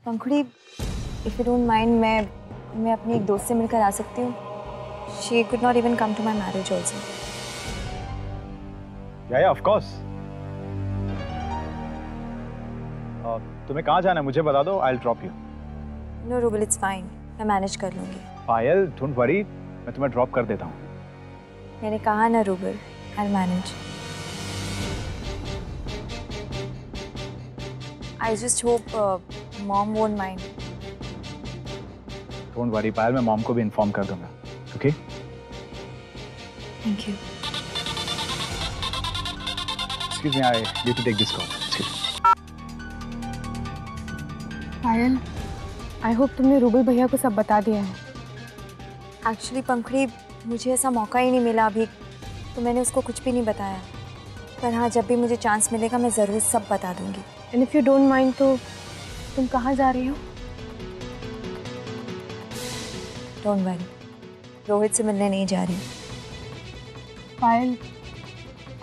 Pankhuri, if you don't mind, मैं अपनी एक दोस्त से मिलकर आ सकती हूँ? She could not even come to my marriage also. Yeah, of course. तुम्हें कहाँ जाना है मुझे बता दो, I'll drop you. No, Rubal, it's fine. मैं मैनेज कर लूँगी. पायल, don't worry, मैं तुम्हें ड्रॉप कर देता हूँ. मैंने कहा ना rouble, I'll manage. I just hope mom won't mind. Don't worry पायल, मैं मॉम को भी इन्फॉर्म कर दूंगा. Okay? Thank you. Excuse me, I need to take this call. Excuse me. Payal, I hope तुमने रूबल भैया को सब बता दिया है. Actually पंखुड़ी, मुझे ऐसा मौका ही नहीं मिला अभी, तो मैंने उसको कुछ भी नहीं बताया. पर हाँ, जब भी मुझे चांस मिलेगा मैं ज़रूर सब बता दूंगी. And if you don't mind, तो तुम कहाँ जा रही हो? Don't worry, रोहित से मिलने नहीं जा रही. पायल,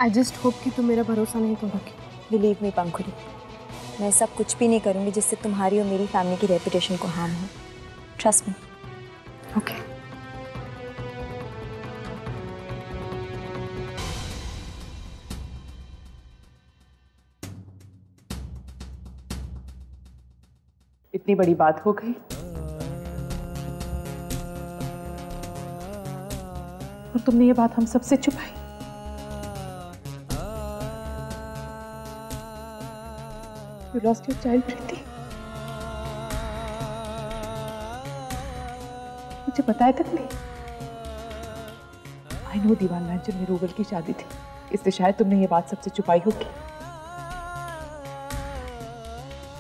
I just hope कि तुम मेरा भरोसा नहीं तोड़ोगी. Believe me पंखुड़ी, मैं सब कुछ भी नहीं करूँगी जिससे तुम्हारी और मेरी फैमिली की रेपुटेशन को हार्म हो. Trust me. Okay. इतनी बड़ी बात हो गई. और तुमने ये बात हम सबसे छुपाई. You lost your child, प्रीति. मुझे बताया तक नहीं. I know दीवान मैंशन में रूबल की शादी थी, इसलिए शायद तुमने ये बात सबसे छुपाई होगी.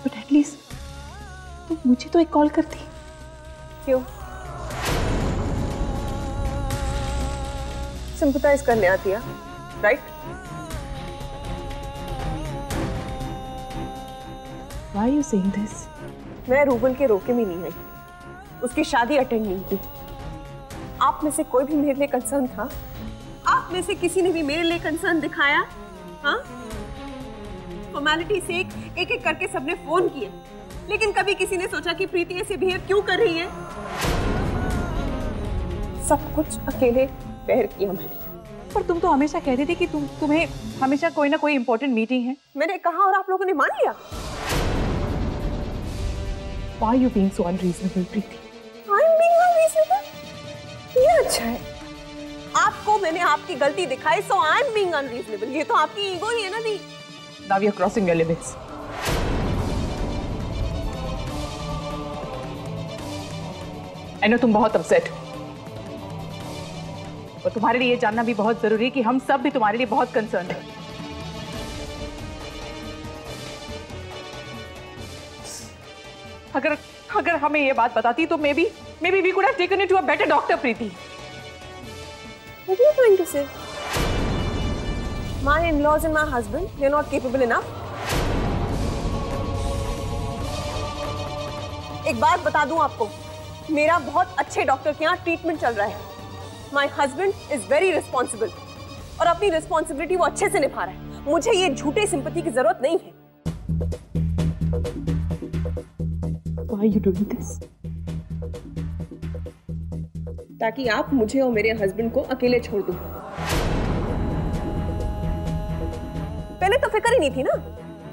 But at least तुम मुझे तो एक कॉल करती. क्यों? सिंपैथाइज करने आती है, right? Why are you saying this? मैं रूबल के रोके में नहीं आई, उसकी शादी अटेंड नहीं की. आप में से कोई भी मेरे लिए कंसर्न था? आप में से किसी ने भी मेरे लिए कंसर्न दिखाया? हाँ? फॉर्मेलिटी से एक एक करके सबने फोन किए, लेकिन कभी किसी ने सोचा कि प्रीति ऐसे बिहेव क्यों कर रही है? सब कुछ अकेले बेयर किया मैंने. पर तुम तो हमेशा कहती थी कि तुम्हें हमेशा कोई ना कोई इंपॉर्टेंट मीटिंग है. मैंने कहा और आप लोगों ने मान लिया. Why are you being so unreasonable, Preeti? I'm being unreasonable? ये अच्छा है. आपको मैंने आपकी गलती दिखाई, so I'm being unreasonable. ये तो आपकी ईगो ही है ना दी. Now you're crossing your limits. I know तुम बहुत अपसेट हो, और तुम्हारे लिए ये जानना भी बहुत जरूरी है कि हम सब भी तुम्हारे लिए बहुत कंसर्न हैं. अगर हमें ये बात बताती तो maybe we could have taken you to a better doctor, Preeti. What are you trying to say? My in-laws and my husband, they're not capable enough. एक बात बता दूं आपको, मेरा बहुत अच्छे डॉक्टर के यहाँ ट्रीटमेंट चल रहा है. My husband is very responsible और अपनी रिस्पॉन्सिबिलिटी वो अच्छे से निभा रहा है. मुझे ये झूठे सिंपैथी की जरूरत नहीं है. Why are you doing this? ताकि आप मुझे और मेरे हस्बैंड को अकेले छोड़ दो. पहले तो फिक्र ही नहीं थी ना,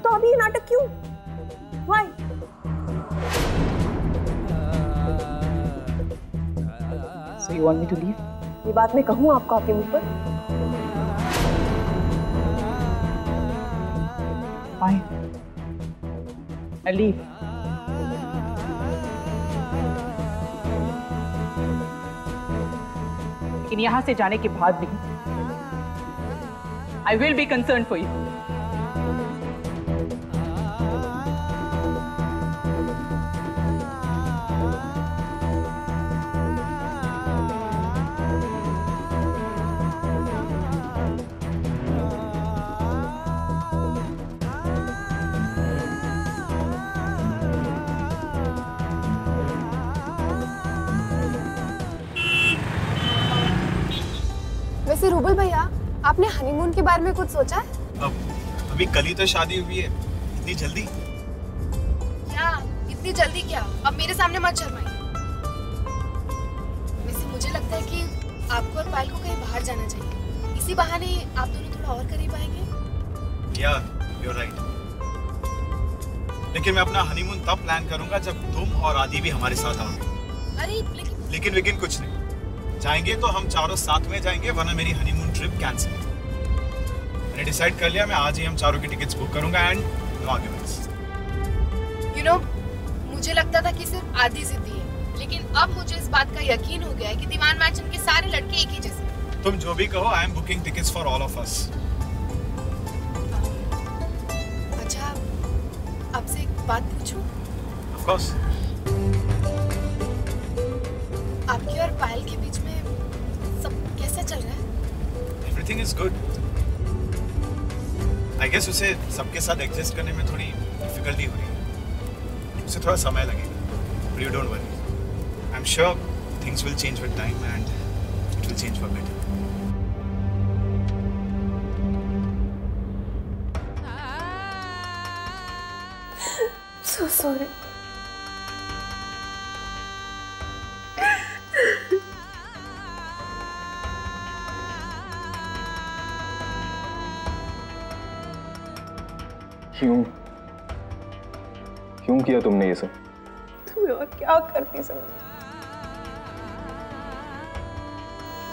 तो अभी ये नाटक क्यों? Why? So you want me to leave? ये बात मैं कहूँ आपको आपके मुंह पर? Fine. I'll leave. लेकिन यहाँ से जाने के बाद भी I will be concerned for you. वैसे रूबल भैया, आपने हनीमून के बारे में कुछ सोचा है? अभी कल ही तो शादी हुई है, इतनी जल्दी? क्या इतनी देखिए जल्दी क्या, अब मेरे सामने मत शर्माइए। वैसे मुझे लगता है कि आपको और पायल को कहीं बाहर जाना चाहिए, इसी बहाने आप दोनों थोड़ा और करीब आएंगे। या you're right. लेकिन मैं अपना हनीमून तब प्लान करूंगा जब तुम और आदि भी हमारे साथ आओगे। अरे लेकिन कुछ नहीं, जाएंगे तो हम चारों साथ में जाएंगे, वरना मेरी हनीमून ट्रिप कैंसिल। मैंने डिसाइड कर लिया, मैं आज ही हम चारों की टिकट्स बुक करूंगा and no arguments. You know, मुझे लगता था कि सिर्फ आदि जिद्दी है, लेकिन अब मुझे इस बात का यकीन हो गया है कि दीवान मैचन के सारे लड़के एक ही जैसे। तुम जो भी कहो, I am booking tickets for all of us. अच्छा, आपसे एक बात पूछूं? Of course. आपकी और पायल के बीच में सब कैसा चल रहा है? Everything is good. I guess उसे सबके साथ एडजस्ट करने में थोड़ी डिफिकल्टी हो रही है, उसे थोड़ा समय लगेगा। But you don't worry, I am sure things will change with time and it will change for better. So sorry. क्यों किया तुमने ये सब? तुम्हें और क्या करती समझ।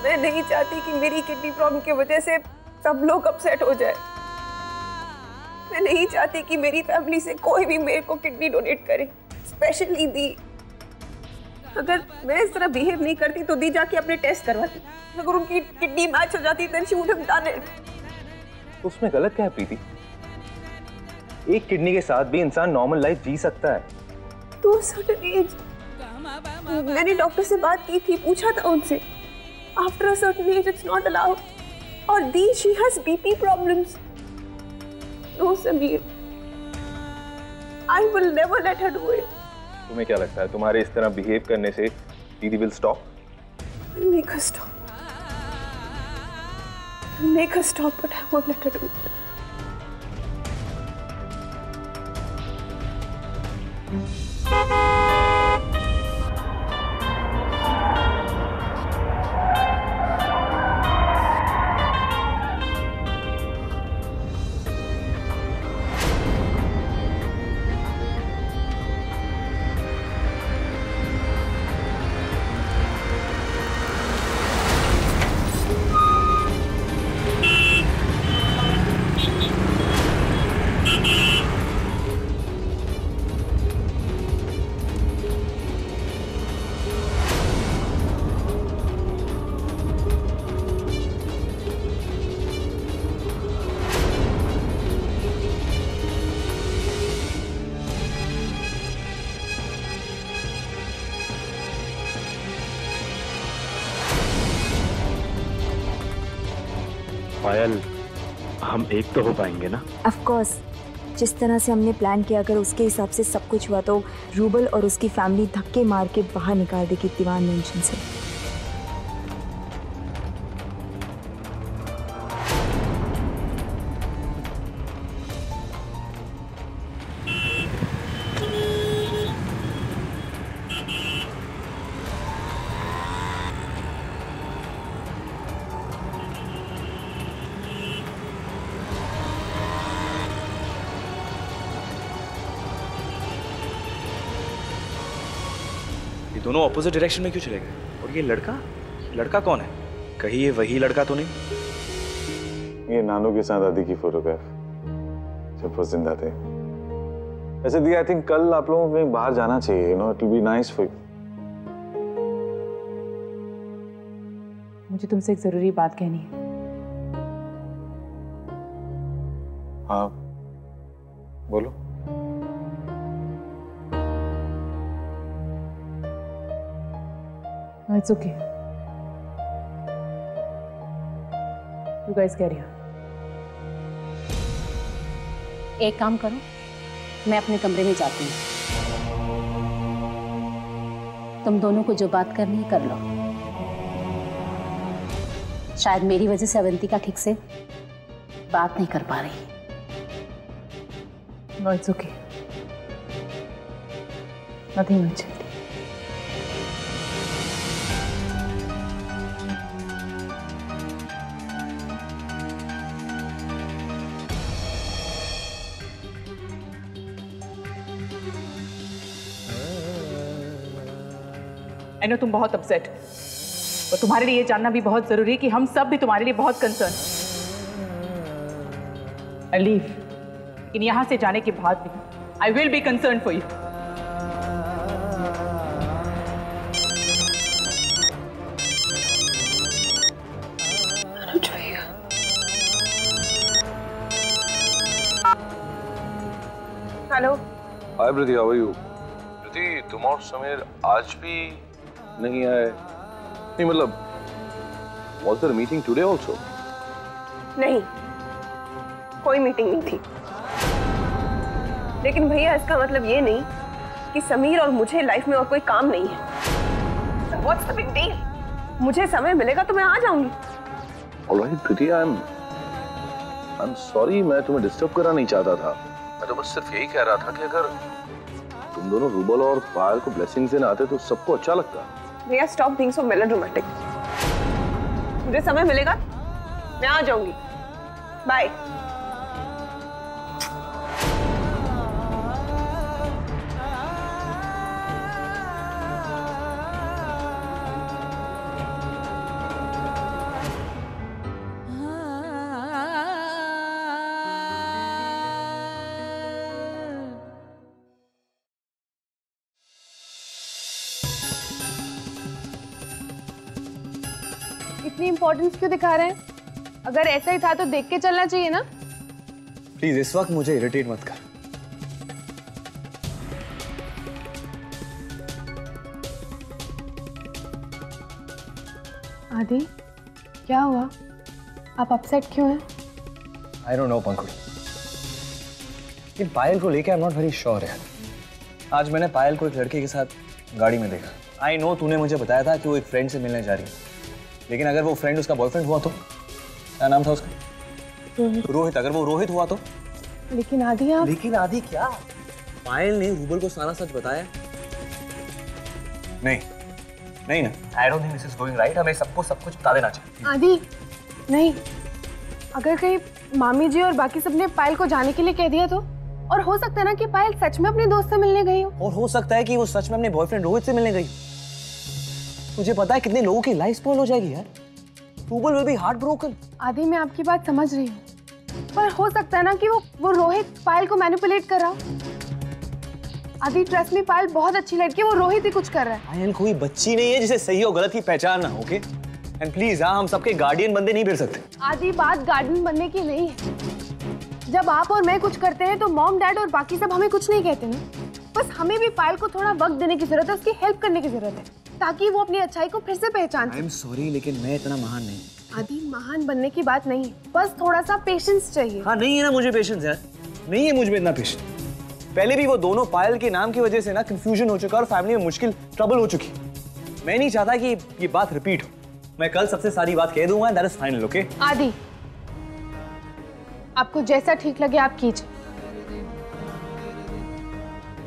मैं नहीं चाहती कि मेरी किडनी प्रॉब्लम की वजह से सब लोग अपसेट हो जाए। मैं नहीं चाहती कि मेरी फैमिली से कोई भी मेरे को किडनी डोनेट करे, स्पेशली दी। अगर मैं इस तरह बिहेव नहीं करती तो दी जाके अपने टेस्ट करवाती। अगर उनकी किडनी मैच हो जाती then she would have done it. उसमें गलत क्या है प्रीति? एक किडनी के साथ भी इंसान नॉर्मल लाइफ जी सकता है। तो certain age, मैंने डॉक्टर से बात की थी, पूछा था उनसे, after a certain age it's not allowed. और दी she has BP problems. No Sameer, I will never let her do it. तुम्हें क्या लगता है तुम्हारे इस तरह बिहेव करने से दीदी will stop? Make her stop, make her stop, but I won't let her do it. Payal, हम एक तो हो पाएंगे ना? ऑफ कोर्स, जिस तरह से हमने प्लान किया, अगर उसके हिसाब से सब कुछ हुआ तो रूबल और उसकी फैमिली धक्के मार के बाहर निकाल देगी दीवान मेंशन से। ये दोनों ऑपोजिट डायरेक्शन में क्यों चले गए? और ये लड़का कौन है? कहीं ये वही लड़का तो नहीं? ये नानू के साथ आदि की फोटोग्राफ जब वो जिंदा थे। वैसे दी, आई थिंक कल आप लोगों को कहीं बाहर जाना चाहिए, you know, it will be nice for you. मुझे तुमसे एक जरूरी बात कहनी है। हाँ बोलो। No, it's okay. You guys carry on. एक काम करो, मैं अपने कमरे में जाती हूँ। तुम दोनों को जो बात करनी है कर लो। शायद मेरी वजह से अवंतिका ठीक से बात नहीं कर पा रही। No, it's okay. Nothing much. I know तुम बहुत अपसेट, और तुम्हारे लिए ये जानना भी बहुत जरूरी है कि हम सब भी तुम्हारे लिए बहुत कंसर्न। I leave, लेकिन यहाँ से जाने के बाद भी I will be concerned for you. Hello. Hi Preeti, how are you? Preeti, तुम और समीर आज भी नहीं आए? नहीं मतलब, was there a meeting today also? नहीं, कोई मीटिंग नहीं थी। लेकिन भैया इसका मतलब ये नहीं कि समीर और मुझे लाइफ में और कोई काम नहीं है। What's the big deal? मुझे समय मिलेगा तो मैं आ जाऊंगी। Alright प्रीति, I'm sorry, मैं तुम्हें डिस्टर्ब करना नहीं चाहता था। मैं तो बस सिर्फ यही कह रहा था कि अगर तुम दोनों रूबल और पायल को ब्लेसिंग्स देने आते तो सबको अच्छा लगता। भैया स्टॉप बीइंग सो मेलोड्रामेटिक। मुझे समय मिलेगा मैं आ जाऊंगी। बाय। इतनी इम्पोर्टेंस क्यों दिखा रहे हैं? अगर ऐसा ही था तो देख के चलना चाहिए ना। प्लीज इस वक्त मुझे इरिटेट मत कर। आदि, क्या हुआ? आप अपसेट क्यों हैं? आई डोंट नो पंखुड़ी, लेकिन पायल को लेके I am not very sure है। आज मैंने पायल को एक लड़के के साथ गाड़ी में देखा। आई नो तूने मुझे बताया था कि वो एक फ्रेंड से मिलने जा रही है, लेकिन अगर वो फ्रेंड उसका बॉयफ्रेंड हुआ तो? क्या नाम था उसका? रोहित। अगर वो रोहित हुआ तो? लेकिन आदि आप... लेकिन आदि क्या? पायल ने रूबल को सारा सच बताया। नहीं नहीं ना, I don't think this is going right. हमें सबको सब कुछ बता देना चाहिए। आदि नहीं, अगर कहीं मामी जी और बाकी सबने पायल को जाने के लिए कह दिया तो? और हो सकता है ना कि पायल सच में अपने दोस्त से मिलने गई हो। और हो सकता है कि वो सच में अपने बॉयफ्रेंड रोहित से मिलने गई। तुझे पता है कितने लोगों की लाइफ स्पॉइल हो जाएगी यार। Rouble will be heart broken. आदि मैं आपकी बात समझ रही हूँ, पर हो सकता है ना कि वो रोहित पायल को मैनिपुलेट कर रहा हो। आदि ट्रस्ट में, पायल बहुत अच्छी लड़की है, वो रोहित ही कुछ कर रहा है। पायल कोई बच्ची नहीं है जिसे सही और गलत की पहचान ना, ओके? एंड प्लीज हम सबके गार्डियन बंदे नहीं फिर सकते। आदि बात गार्डियन बनने की नहीं है। जब आप और मैं कुछ करते हैं तो मॉम डैड और बाकी सब हमें कुछ नहीं कहते ना। बस हमें भी पायल को थोड़ा वक्त देने की जरूरत है, उसकी हेल्प करने की जरूरत है, ताकि वो अपनी अच्छाई को फिर से पहचान सके। आई एम सॉरी, लेकिन मैं इतना महान नहीं। आदि महान बनने की बात नहीं है, बस थोड़ा सा पेशेंस चाहिए। हाँ नहीं है ना मुझे पेशेंस यार, नहीं है मुझ में इतना पेशेंस। पहले भी वो दोनों पायल के नाम की वजह से ना कंफ्यूजन हो चुका और फैमिली में मुश्किल ट्रबल हो चुकी। मैं नहीं चाहता कि ये बात रिपीट हो। मैं कल सबसे सारी बात कह दूंगा, दैट इज फाइनल, ओके? आदि आपको जैसा ठीक लगे आप कीजिए,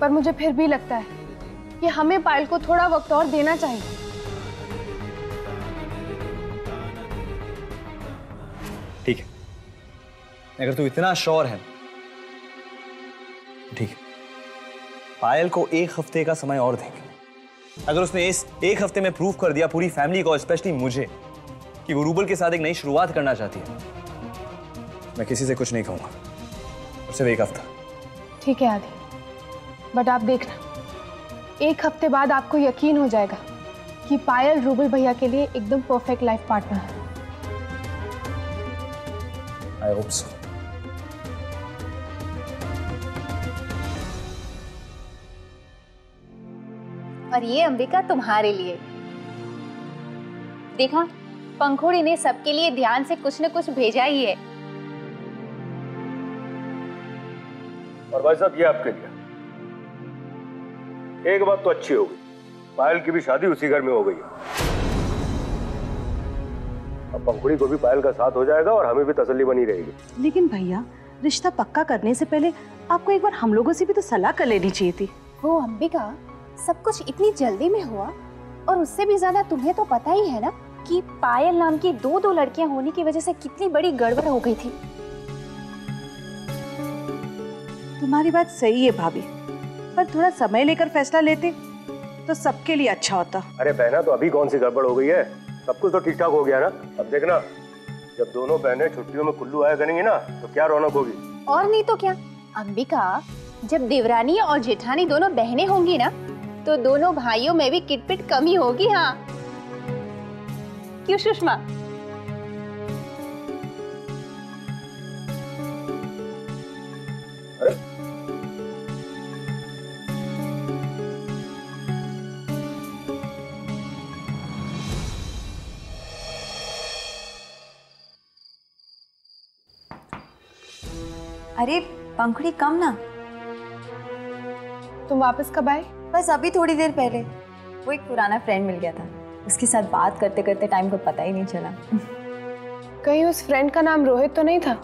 पर मुझे फिर भी लगता है कि हमें पायल को थोड़ा वक्त और देना चाहिए। ठीक है, अगर तू इतना श्योर है ठीक है, पायल को एक हफ्ते का समय और देंगे। अगर उसने इस एक हफ्ते में प्रूव कर दिया पूरी फैमिली को, स्पेशली मुझे, कि वो रूबल के साथ एक नई शुरुआत करना चाहती है, मैं किसी से कुछ नहीं कहूंगा, सिर्फ एक हफ्ता। ठीक है आदि, बट आप देखना, एक हफ्ते बाद आपको यकीन हो जाएगा कि पायल रूबल भैया के लिए एकदम परफेक्ट लाइफ पार्टनर है। I hope so. और ये अंबिका तुम्हारे लिए। देखा, पंखुड़ी ने सबके लिए ध्यान से कुछ न कुछ भेजा ही है। और भाई साहब ये आपके लिए। एक बात तो अच्छी हो गई, पायल की भी शादी उसी घर में हो गई है। अब पंखुड़ी को भी पायल का साथ हो जाएगा और हमें भी तसल्ली बनी रहेगी। लेकिन भैया, रिश्ता पक्का करने से पहले आपको एक बार हम लोगों से भी तो सलाह कर लेनी चाहिए थी। वो अंबिका, सब कुछ इतनी जल्दी में हुआ, और उससे भी ज्यादा तुम्हें तो पता ही है ना कि पायल नाम की दो लड़कियां होने की वजह से कितनी बड़ी गड़बड़ हो गई थी। तुम्हारी बात सही है भाभी, पर थोड़ा समय लेकर फैसला लेते तो सबके लिए अच्छा होता। अरे बहना, तो अभी कौन सी गड़बड़ हो गई है? सब कुछ तो ठीक ठाक हो गया ना। अब देखना, जब दोनों बहनें छुट्टियों में कुल्लू आया करेंगी ना, तो क्या रौनक होगी। और नहीं तो क्या अंबिका, जब देवरानी और जेठानी दोनों बहनें होंगी ना, तो दोनों भाइयों में भी किटपिट कमी होगी। हाँ क्यों सुषमा? अरे अरे पंखुड़ी कम ना। तुम वापस कब आए? बस अभी थोड़ी देर पहले। वो एक पुराना फ्रेंड मिल गया था, उसके साथ बात करते करते टाइम को पता ही नहीं चला। कहीं उस फ्रेंड का नाम रोहित तो नहीं था?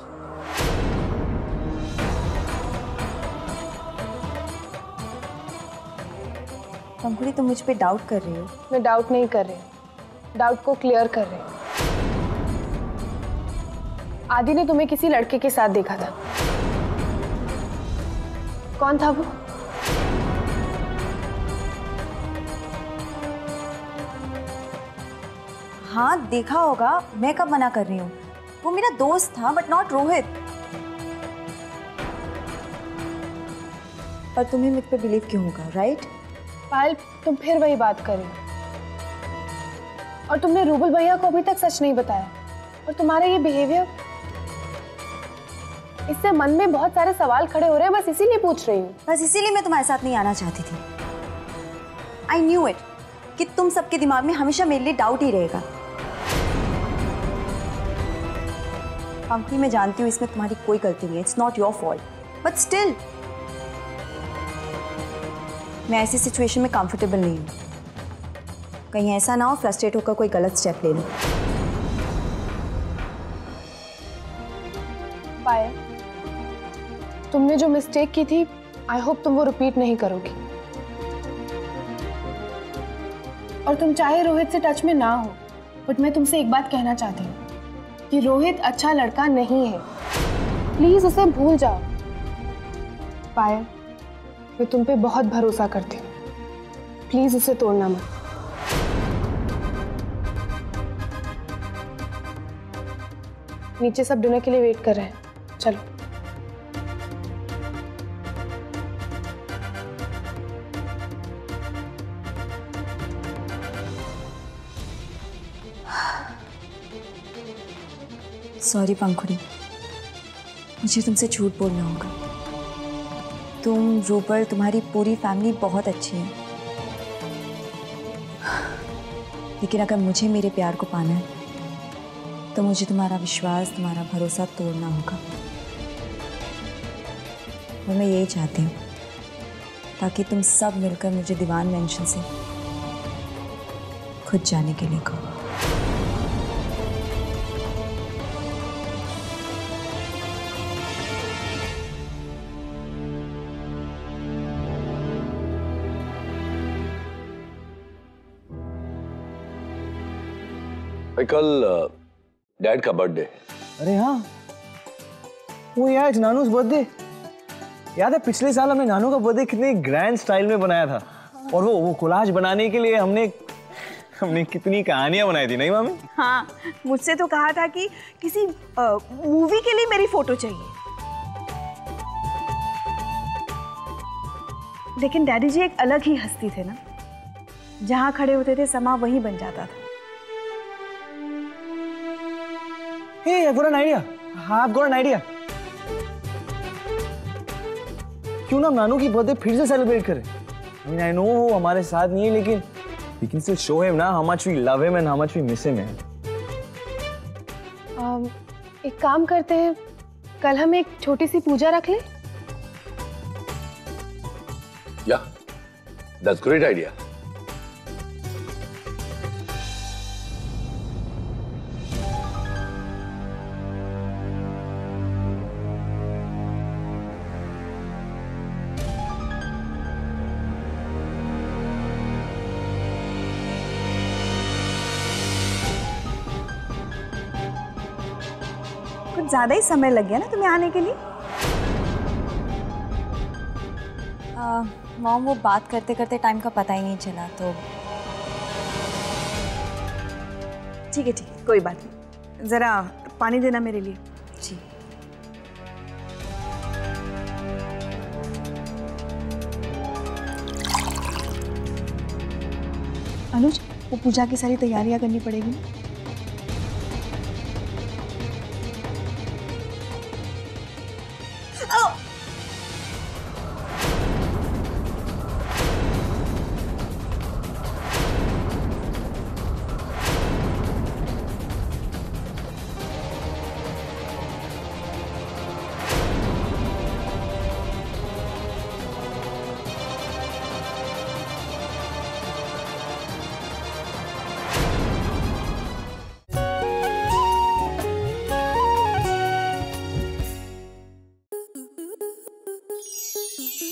पंखुड़ी तुम मुझ पे डाउट कर रही हो? मैं डाउट नहीं कर रही, डाउट को क्लियर कर रही हूँ। आदि ने तुम्हें किसी लड़के के साथ देखा था। कौन था वो? हाँ देखा होगा, मैं कब मना कर रही हूँ। वो मेरा दोस्त था, बट नॉट रोहित। पर तुम्हें मुझ पे बिलीव क्यों होगा, राइट? पायल, तुम फिर वही बात कर रही हो। और तुमने रूबल भैया को अभी तक सच नहीं बताया, और तुम्हारा ये बिहेवियर, इससे मन में बहुत सारे सवाल खड़े हो रहे हैं। बस इसीलिए पूछ रही हूँ। बस इसीलिए मैं तुम्हारे साथ नहीं आना चाहती थी। आई न्यू इट कि तुम सबके दिमाग में हमेशा मेरे लिए डाउट ही रहेगा। पंखुड़ी, मैं जानती हूँ इसमें तुम्हारी कोई गलती नहीं है, it's not your fault, but still मैं ऐसी सिचुएशन में कंफर्टेबल नहीं हूँ। कहीं ऐसा ना हो फ्रस्ट्रेट होकर कोई गलत स्टेप ले लो। पायल, तुमने जो मिस्टेक की थी, आई होप तुम वो रिपीट नहीं करोगी। और तुम चाहे रोहित से टच में ना हो, बट मैं तुमसे एक बात कहना चाहती हूँ कि रोहित अच्छा लड़का नहीं है। प्लीज उसे भूल जाओ। पायल, मैं तुम पे बहुत भरोसा करती हूँ, प्लीज उसे तोड़ना मत। नीचे सब डिनर के लिए वेट कर रहे हैं, चलो। सॉरी पंखुड़ी, मुझे तुमसे झूठ बोलना होगा। तुम, रूबल, तुम्हारी पूरी फैमिली बहुत अच्छी है, लेकिन अगर मुझे मेरे प्यार को पाना है तो मुझे तुम्हारा विश्वास, तुम्हारा भरोसा तोड़ना होगा। और मैं यही चाहती हूँ, ताकि तुम सब मिलकर मुझे दीवान मेंशन से खुद जाने के लिए कहो। कल डैड का बर्थडे। अरे हाँ, वो यार नानू's बर्थडे। याद है पिछले साल हमने नानू का बर्थडे कितने ग्रैंड स्टाइल में बनाया था, और वो कोलाज बनाने के लिए हमने कितनी कहानियां बनाई थी, नहीं मामी? हाँ, मुझसे तो कहा था कि किसी मूवी के लिए मेरी फोटो चाहिए, लेकिन डैडी जी एक अलग ही हस्ती थे ना, जहाँ खड़े होते थे समा वहीं बन जाता था। Hey, I've got an idea. I've got an idea. क्यों ना नानू की बर्थडे फिर से सेलिब्रेट करें? I mean, I know वो हमारे साथ नहीं है, लेकिन we can still show him ना how much we love him and how much we miss him. एक काम करते हैं, कल हम एक छोटी सी पूजा रख लें? Yeah, that's great idea. कुछ ज्यादा ही समय लग गया ना तुम्हें आने के लिए। मॉम वो बात करते करते टाइम का पता ही नहीं चला तो। ठीक है कोई बात नहीं, जरा पानी देना मेरे लिए। जी। अनुज, वो पूजा की सारी तैयारियां करनी पड़ेगी ना।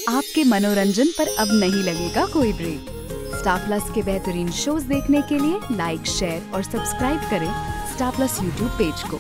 आपके मनोरंजन पर अब नहीं लगेगा कोई ब्रेक। स्टार प्लस के बेहतरीन शोज देखने के लिए लाइक, शेयर और सब्सक्राइब करें स्टार प्लस यूट्यूब पेज को।